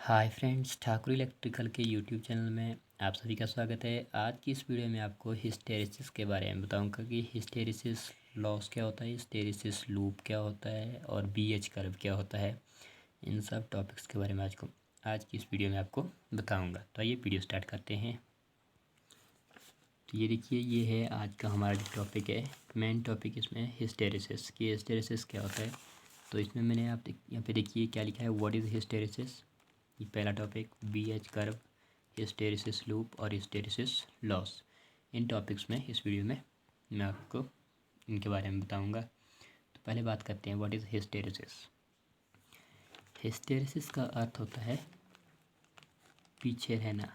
Hi friends, Thakur electrical के YouTube channel में आप सभी का स्वागत है। आज की इस वीडियो में आपको हिस्टैरिसीस के बारे में बताऊंगा कि हिस्टैरिसीस लॉस क्या होता है, हिस्टैरिसीस लूप क्या होता है और बीएच कर्व क्या होता है। इन सब टॉपिक्स के बारे में आज की इस वीडियो में आपको बताऊंगा। तो आइए वीडियो स्टार्ट करते हैं। तो ये देखिए, ये है आज का हमारा जो टॉपिक है, मेन टॉपिक इसमें हिस्टैरिसीस की। हिस्टैरिसीस क्या होता है, तो इसमें मैंने आप यहाँ पे देखिए क्या लिखा है, व्हाट इज़ हिस्टैरिसीस। ये पहला topic, BH curve, hysteresis loop और हिस्टैरिसीस लॉस। इन टॉपिक्स में इस वीडियो में मैं आपको इनके बारे में बताऊंगा। तो पहले बात करते हैं, व्हाट इज़ हिस्टैरिसीस। हिस्टैरिसीस का अर्थ होता है पीछे रहना।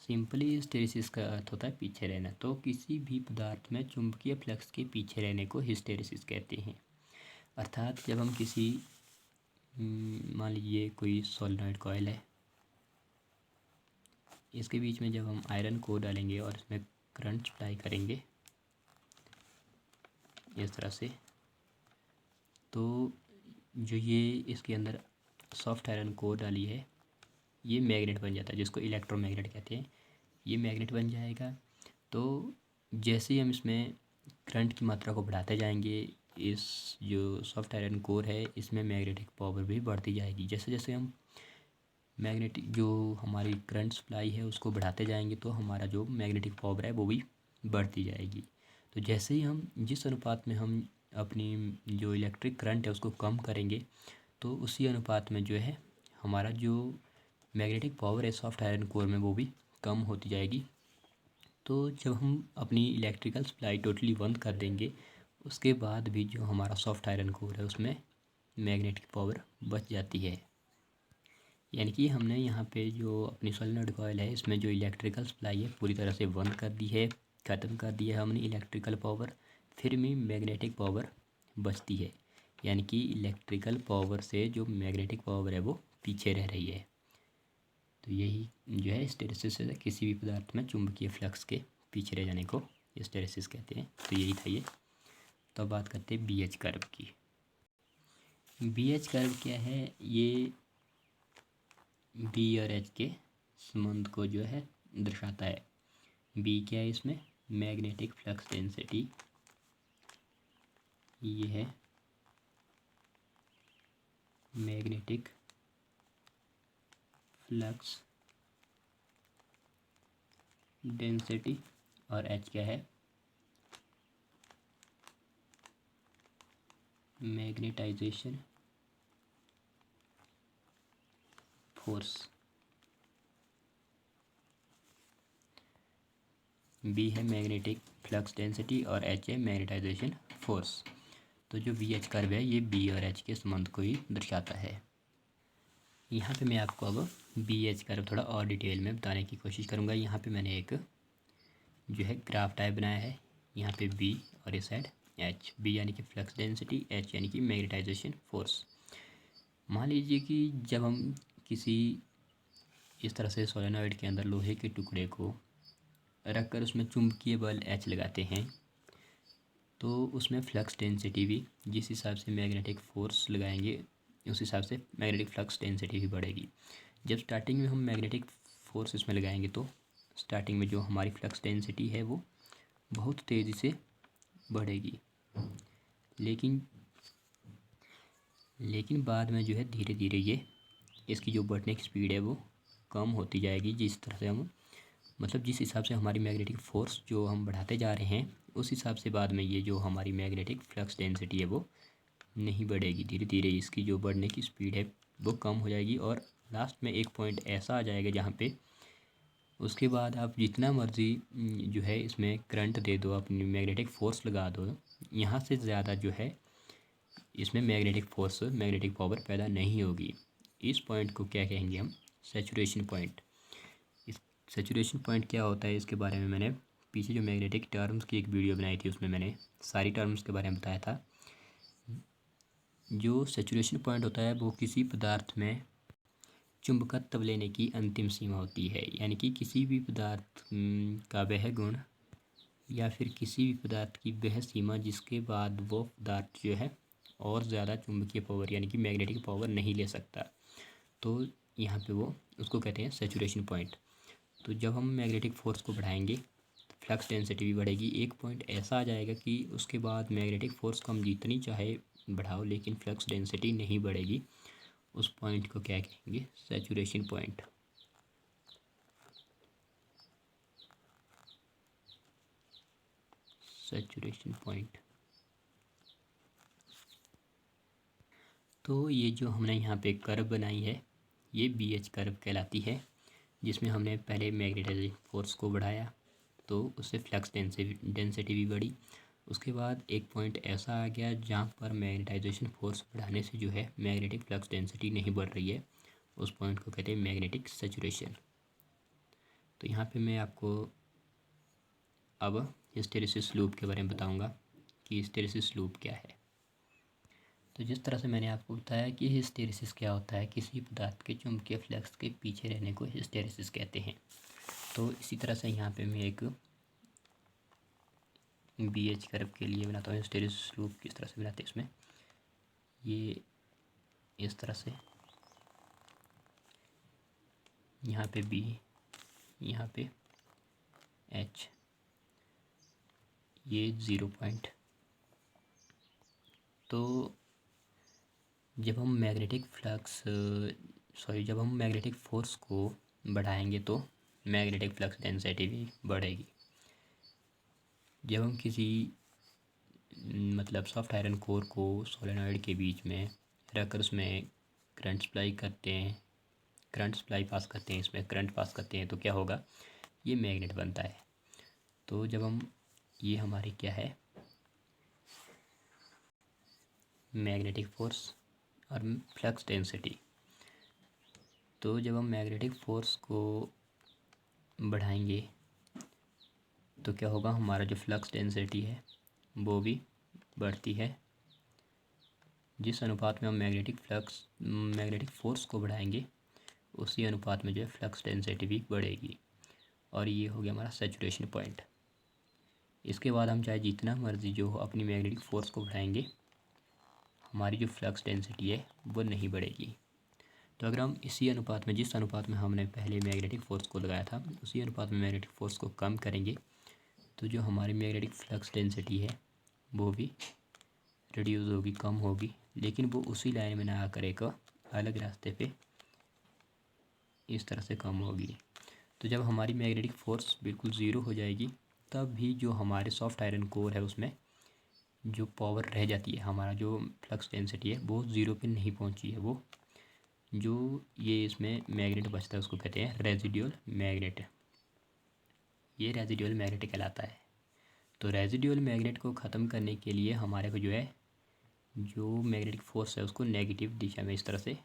सिंपली हिस्टैरिसीस का अर्थ होता है पीछे रहना। तो किसी भी पदार्थ में चुंबकीय फ्लक्स के पीछे रहने को हिस्टैरिसीस कहते हैं। अर्थात जब हम किसी मान लीजिए कोई सोलेनॉइड कॉइल है, इसके बीच में जब हम आयरन को डालेंगे और इसमें करंट सप्लाई करेंगे इस तरह से, तो जो ये इसके अंदर सॉफ्ट आयरन को डाली है, ये मैग्नेट बन जाता है, जिसको इलेक्ट्रोमैग्नेट कहते हैं। ये मैग्नेट बन जाएगा। तो जैसे ही हम इसमें करंट की मात्रा को बढ़ाते जाएंगे, इस जो सॉफ्ट आयरन कोर है इसमें मैग्नेटिक पावर भी बढ़ती जाएगी। जैसे जैसे हम मैग्नेटिक जो हमारी करंट सप्लाई है उसको बढ़ाते जाएंगे, तो हमारा जो मैग्नेटिक पावर है वो भी बढ़ती जाएगी। तो जैसे ही हम जिस अनुपात में हम अपनी जो इलेक्ट्रिक करंट है उसको कम करेंगे, तो उसी अनुपात में जो है हमारा जो मैग्नेटिक पावर है सॉफ्ट आयरन कोर में वो भी कम होती जाएगी। तो जब हम अपनी इलेक्ट्रिकल सप्लाई टोटली बंद कर देंगे, उसके बाद भी जो हमारा सॉफ्ट आयरन कोर है उसमें मैग्नेटिक पावर बच जाती है। यानी कि हमने यहाँ पे जो अपनी सोलेनॉइड कॉइल है इसमें जो इलेक्ट्रिकल सप्लाई है पूरी तरह से बंद कर दी है, ख़त्म कर दिया है हमने इलेक्ट्रिकल पावर, फिर भी मैग्नेटिक पावर बचती है। यानी कि इलेक्ट्रिकल पावर से जो मैग्नेटिक पावर है वो पीछे रह रही है। तो यही जो है हिस्टैरिसीस है, किसी भी पदार्थ में चुंबकीय फ्लक्स के पीछे रह जाने को हिस्टैरिसीस कहते हैं। तो यही था ये। तो अब बात करते हैं बीएच कर्व की। बीएच कर्व क्या है, ये बी और एच के संबंध को जो है दर्शाता है। बी क्या है इसमें, मैग्नेटिक फ्लक्स डेंसिटी, ये है मैग्नेटिक फ्लक्स डेंसिटी, और एच क्या है, मैग्नेटाइजेशन फोर्स। बी है मैग्नेटिक फ्लक्स डेंसिटी और एच है मैग्नेटाइजेशन फोर्स। तो जो बी एच कर्व है ये बी और एच के संबंध को ही दर्शाता है। यहाँ पे मैं आपको अब बी एच कर्व थोड़ा और डिटेल में बताने की कोशिश करूँगा। यहाँ पे मैंने एक जो है ग्राफ टाइप बनाया है। यहाँ पे बी और इस साइड एच। बी यानी कि फ्लक्स डेंसिटी, एच यानी कि मैग्नेटाइजेशन फोर्स। मान लीजिए कि जब हम किसी इस तरह से सोलेनॉइड के अंदर लोहे के टुकड़े को रख कर उसमें चुंबकीय बल एच लगाते हैं, तो उसमें फ्लक्स डेंसिटी भी जिस हिसाब से मैग्नेटिक फोर्स लगाएंगे उस हिसाब से मैग्नेटिक फ्लक्स डेंसिटी भी बढ़ेगी। जब स्टार्टिंग में हम मैग्नेटिक फोर्स इसमें लगाएंगे तो स्टार्टिंग में जो हमारी फ्लक्स डेंसिटी है वो बहुत तेज़ी से बढ़ेगी, लेकिन बाद में जो है धीरे धीरे ये इसकी जो बढ़ने की स्पीड है वो कम होती जाएगी। जिस तरह से हम मतलब जिस हिसाब से हमारी मैग्नेटिक फोर्स जो हम बढ़ाते जा रहे हैं उस हिसाब से बाद में ये जो हमारी मैग्नेटिक फ्लक्स डेंसिटी है वो नहीं बढ़ेगी। धीरे धीरे इसकी जो बढ़ने की स्पीड है वो कम हो जाएगी और लास्ट में एक पॉइंट ऐसा आ जाएगा जहाँ पे उसके बाद आप जितना मर्ज़ी जो है इसमें करंट दे दो, अपनी मैग्नेटिक फोर्स लगा दो, यहाँ से ज़्यादा जो है इसमें मैग्नेटिक फोर्स, मैग्नेटिक पावर पैदा नहीं होगी। इस पॉइंट को क्या कहेंगे हम, सैचुरेशन पॉइंट। इस सैचुरेशन पॉइंट क्या होता है इसके बारे में मैंने पीछे जो मैग्नेटिक टर्म्स की एक वीडियो बनाई थी उसमें मैंने सारी टर्म्स के बारे में बताया था। जो सैचुरेशन पॉइंट होता है वो किसी पदार्थ में चुंबकत्व लेने की अंतिम सीमा होती है। यानी कि किसी भी पदार्थ का वह गुण या फिर किसी भी पदार्थ की वह सीमा जिसके बाद वो पदार्थ जो है और ज़्यादा चुंबकीय पावर यानी कि मैग्नेटिक पावर नहीं ले सकता। तो यहाँ पे वो उसको कहते हैं सैचुरेशन पॉइंट। तो जब हम मैग्नेटिक फोर्स को बढ़ाएंगे फ्लक्स डेंसिटी भी बढ़ेगी। एक पॉइंट ऐसा आ जाएगा कि उसके बाद मैग्नेटिक फोर्स को हम जितनी चाहे बढ़ाओ लेकिन फ्लक्स डेंसिटी नहीं बढ़ेगी। उस पॉइंट को क्या कहेंगे? Saturation point. Saturation point. तो ये जो हमने यहाँ पे कर्व बनाई है ये BH कर्व कहलाती है, जिसमें हमने पहले मैग्नेटाइजिंग फोर्स को बढ़ाया तो उससे फ्लक्स डेंसिटी भी बढ़ी। उसके बाद एक पॉइंट ऐसा आ गया जहाँ पर मैग्नेटाइजेशन फोर्स बढ़ाने से जो है मैग्नेटिक फ्लक्स डेंसिटी नहीं बढ़ रही है। उस पॉइंट को कहते हैं मैग्नेटिक सैचुरेशन। तो यहाँ पे मैं आपको अब हिस्टैरिसीस लूप के बारे में बताऊँगा कि हिस्टैरिसीस लूप क्या है। तो जिस तरह से मैंने आपको बताया कि हिस्टैरिसीस क्या होता है, किसी पदार्थ के चुंबकीय फ्लक्स के पीछे रहने को हिस्टैरिसीस कहते हैं। तो इसी तरह से यहाँ पे मैं एक BH कर्व के लिए बनाता हूँ। हिस्टैरिसीस लूप किस तरह से बनाते हैं इसमें, ये इस तरह से, यहाँ पे B, यहाँ पे H, ये 0 पॉइंट। तो जब हम मैग्नेटिक फोर्स को बढ़ाएंगे तो मैग्नेटिक फ्लक्स डेंसिटी भी बढ़ेगी। जब हम किसी मतलब सॉफ्ट आयरन कोर को सोलेनॉइड के बीच में रखकर उसमें करंट सप्लाई पास करते हैं, इसमें करंट पास करते हैं तो क्या होगा? ये मैग्नेट बनता है। तो जब हम ये हमारी क्या है? मैग्नेटिक फोर्स और फ्लक्स डेंसिटी। तो जब हम मैग्नेटिक फोर्स को बढ़ाएंगे तो क्या होगा? हमारा जो फ्लक्स डेंसिटी है वो भी बढ़ती है। जिस अनुपात में हम मैग्नेटिक फोर्स को बढ़ाएंगे उसी अनुपात में जो है फ्लक्स डेंसिटी भी बढ़ेगी। और ये हो गया हमारा सैचुरेशन पॉइंट। इसके बाद हम चाहे जितना मर्जी जो हो अपनी मैग्नेटिक फोर्स को बढ़ाएंगे, हमारी जो फ्लक्स डेंसिटी है वो नहीं बढ़ेगी। तो अगर हम इसी अनुपात में, जिस अनुपात में हमने पहले मैग्नेटिक फोर्स को लगाया था, उसी अनुपात में मैग्नेटिक फोर्स को कम करेंगे तो जो हमारी मैग्नेटिक फ्लक्स डेंसिटी है वो भी रिड्यूस होगी, कम होगी, लेकिन वो उसी लाइन में ना आकर एक अलग रास्ते पे इस तरह से कम होगी। तो जब हमारी मैग्नेटिक फोर्स बिल्कुल ज़ीरो हो जाएगी तब भी जो हमारे सॉफ्ट आयरन कोर है उसमें जो पावर रह जाती है, हमारा जो फ्लक्स डेंसिटी है वो ज़ीरो पे नहीं पहुंची है। वो जो ये इसमें मैग्नेट बचता है उसको कहते हैं रेजिडुअल मैग्नेट। ये रेजिडुअल मैग्नेट कहलाता है। तो रेजिडुअल मैग्नेट को ख़त्म करने के लिए हमारे को जो है जो मैग्नेटिक फोर्स है उसको नेगेटिव दिशा में, इस तरह से,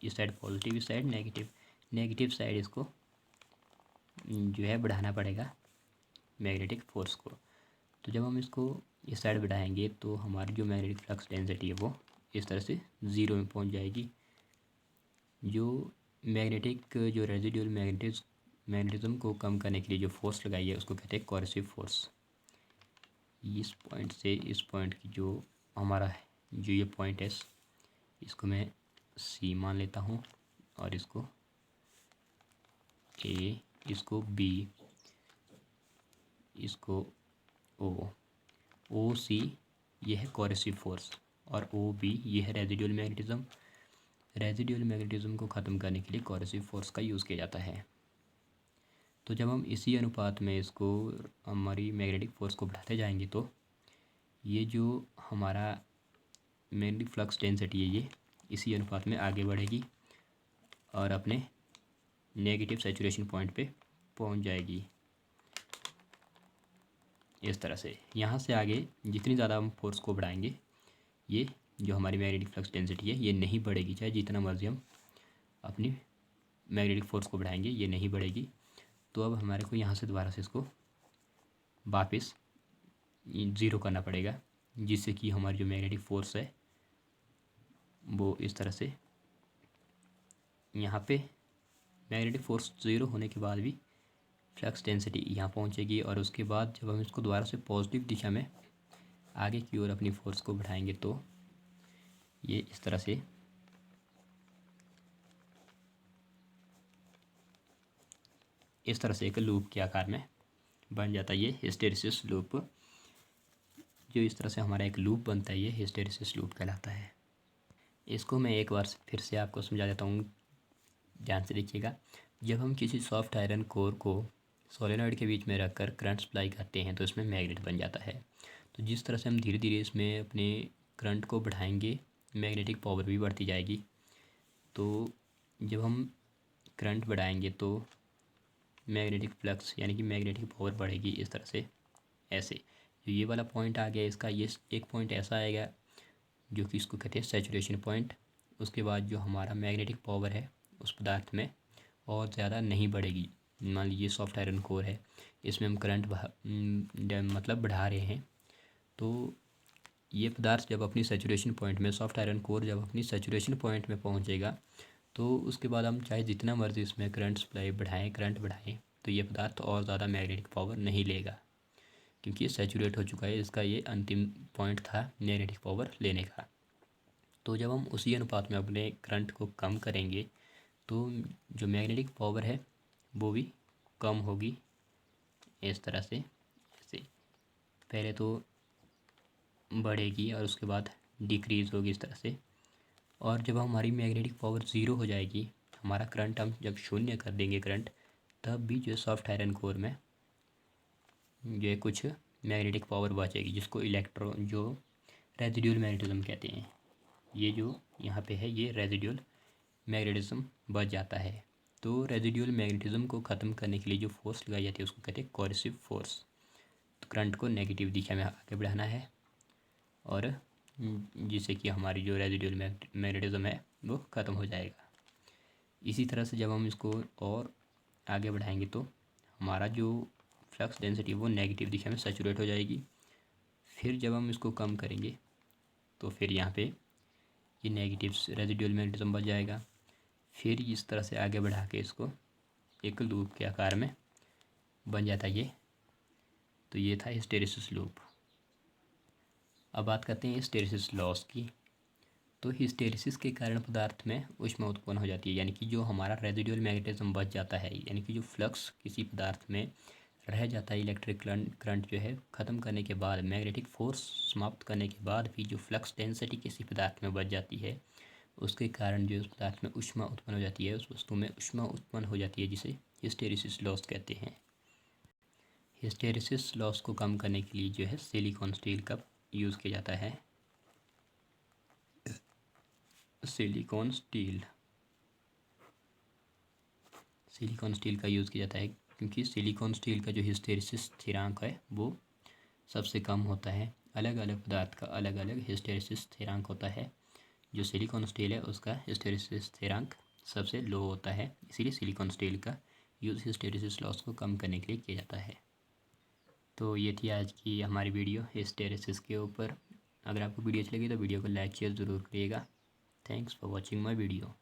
इस साइड पॉजिटिव, इस साइड नेगेटिव साइड इसको जो है बढ़ाना पड़ेगा मैग्नेटिक फोर्स को। तो जब हम इसको इस साइड बढ़ाएंगे तो हमारी जो मैग्नेटिक फ्लक्स डेंसिटी है वो इस तरह से ज़ीरो में पहुंच जाएगी। जो जो रेजिडुअल मैग्नेटिज्म को कम करने के लिए जो फोर्स लगाई है उसको कहते हैं कोएर्सिव फोर्स। इस पॉइंट से इस पॉइंट की जो हमारा है, जो ये पॉइंट है, इसको मैं C मान लेता हूँ और इसको A, इसको B, इसको OC ये है कोएर्सिव फोर्स और OB ये है रेजिडुअल मैग्नेटिज्म। रेजिडुअल मैग्नेटिज्म को ख़त्म करने के लिए कोएर्सिव फोर्स का यूज़ किया जाता है। तो जब हम इसी अनुपात में इसको हमारी मैग्नेटिक फोर्स को बढ़ाते जाएंगे तो ये जो हमारा मैग्नेटिक फ्लक्स डेंसिटी है ये इसी अनुपात में आगे बढ़ेगी और अपने नेगेटिव सैचुरेशन पॉइंट पे पहुंच जाएगी। इस तरह से यहाँ से आगे जितनी ज़्यादा हम फोर्स को बढ़ाएंगे ये जो हमारी मैग्नेटिक फ्लक्स डेंसिटी है ये नहीं बढ़ेगी। चाहे जितना मर्जी हम अपनी मैग्नेटिक फोर्स को बढ़ाएंगे ये नहीं बढ़ेगी। तो अब हमारे को यहाँ से दोबारा से इसको वापस ज़ीरो करना पड़ेगा, जिससे कि हमारी जो मैग्नेटिक फोर्स है वो इस तरह से यहाँ पे मैग्नेटिक फोर्स ज़ीरो होने के बाद भी फ्लक्स डेंसिटी यहाँ पहुँचेगी। और उसके बाद जब हम इसको दोबारा से पॉजिटिव दिशा में आगे की ओर अपनी फोर्स को बढ़ाएंगे तो ये इस तरह से एक लूप के आकार में बन जाता है। ये हिस्टैरिसीस लूप, जो इस तरह से हमारा एक लूप बनता है, ये हिस्टैरिसीस लूप कहलाता है। इसको मैं एक बार फिर से आपको समझा देता हूँ, ध्यान से देखिएगा। जब हम किसी सॉफ्ट आयरन कोर को सोलेनॉइड के बीच में रखकर करंट सप्लाई करते हैं तो इसमें मैग्नेट बन जाता है। तो जिस तरह से हम धीरे धीरे इसमें अपने करंट को बढ़ाएंगे, मैग्नेटिक पावर भी बढ़ती जाएगी। तो जब हम करंट बढ़ाएंगे तो मैग्नेटिक फ्लक्स यानी कि मैग्नेटिक पावर बढ़ेगी इस तरह से, ऐसे। जो ये वाला पॉइंट आ गया इसका, ये एक पॉइंट ऐसा आएगा जो कि इसको कहते हैं सैचुरेशन पॉइंट। उसके बाद जो हमारा मैग्नेटिक पावर है उस पदार्थ में और ज़्यादा नहीं बढ़ेगी। मान लीजिए सॉफ्ट आयरन कोर है, इसमें हम करंट मतलब बढ़ा रहे हैं, तो ये पदार्थ जब अपनी सैचुरेशन पॉइंट में, सॉफ्ट आयरन कोर जब अपनी सैचुरेशन पॉइंट में पहुंचेगा तो उसके बाद हम चाहे जितना मर्जी इसमें करंट सप्लाई बढ़ाएं, करंट बढ़ाएं, तो ये पदार्थ और ज़्यादा मैग्नेटिक पावर नहीं लेगा, क्योंकि ये सैचुरेट हो चुका है। इसका ये अंतिम पॉइंट था मैग्नेटिक पावर लेने का। तो जब हम उसी अनुपात में अपने करंट को कम करेंगे तो जो मैग्नेटिक पावर है वो भी कम होगी इस तरह से। ऐसे पहले तो बढ़ेगी और उसके बाद डिक्रीज़ होगी इस तरह से। और जब हमारी मैग्नेटिक पावर ज़ीरो हो जाएगी, हमारा करंट हम जब शून्य कर देंगे करंट, तब भी जो सॉफ्ट आयरन कोर में जो है कुछ मैग्नेटिक पावर बचेगी, जिसको जो रेजिडुअल मैग्नेटिज्म कहते हैं। ये जो यहाँ पे है ये रेजिडुअल मैग्नेटिज्म बच जाता है। तो रेजिडुअल मैग्नेटिज्म को ख़त्म करने के लिए जो फोर्स लगाई जाती है उसको कहते हैं कोएर्सिव फोर्स। तो करंट को नेगेटिव दिशा में आगे बढ़ाना है और जिससे कि हमारी जो रेजिडुअल मैग्नेटिज्म है वो ख़त्म हो जाएगा। इसी तरह से जब हम इसको और आगे बढ़ाएंगे तो हमारा जो फ्लक्स डेंसिटी वो नेगेटिव दिशा में सैचुरेट हो जाएगी। फिर जब हम इसको कम करेंगे तो फिर यहाँ पे ये नेगेटिव रेजिडुअल मैग्नेटिज्म बच जाएगा। फिर इस तरह से आगे बढ़ा के इसको एक लूप के आकार में बन जाता है ये। तो ये था हिस्टैरिसीस लूप। अब बात करते हैं हिस्टैरिसीस लॉस की। तो हिस्टैरिसीस के कारण पदार्थ में ऊष्मा उत्पन्न हो जाती है, यानी कि जो हमारा रेजिडुअल मैग्नेटिज्म बच जाता है, यानी कि जो फ्लक्स किसी पदार्थ में रह जाता है, इलेक्ट्रिक करंट जो है ख़त्म करने के बाद, मैग्नेटिक फोर्स समाप्त करने के बाद भी जो फ्लक्स डेंसिटी किसी पदार्थ में बच जाती है, उसके कारण जो उस पदार्थ में ऊष्मा उत्पन्न हो जाती है, उस वस्तु में ऊष्मा उत्पन्न हो जाती है, जिसे हिस्टैरिसीस लॉस कहते हैं। हिस्टैरिसीस लॉस को कम करने के लिए जो है सिलिकॉन स्टील का यूज़ किया जाता है। सिलिकॉन स्टील का यूज़ किया जाता है क्योंकि सिलिकॉन स्टील का जो हिस्टैरिसीस स्थिरांक है वो सबसे कम होता है। अलग अलग पदार्थ का अलग अलग हिस्टैरिसीस स्थिरांक होता है। जो सिलिकॉन स्टील है उसका हिस्टैरिसीस स्थिरांक सबसे लो होता है, इसीलिए सिलिकॉन स्टील का यूज़ हिस्टैरिसीस लॉस को कम करने के लिए किया जाता है। तो ये थी आज की हमारी वीडियो हिस्टैरिसीस के ऊपर। अगर आपको वीडियो अच्छी लगी तो वीडियो को लाइक शेयर ज़रूर करिएगा। Thanks for watching my video.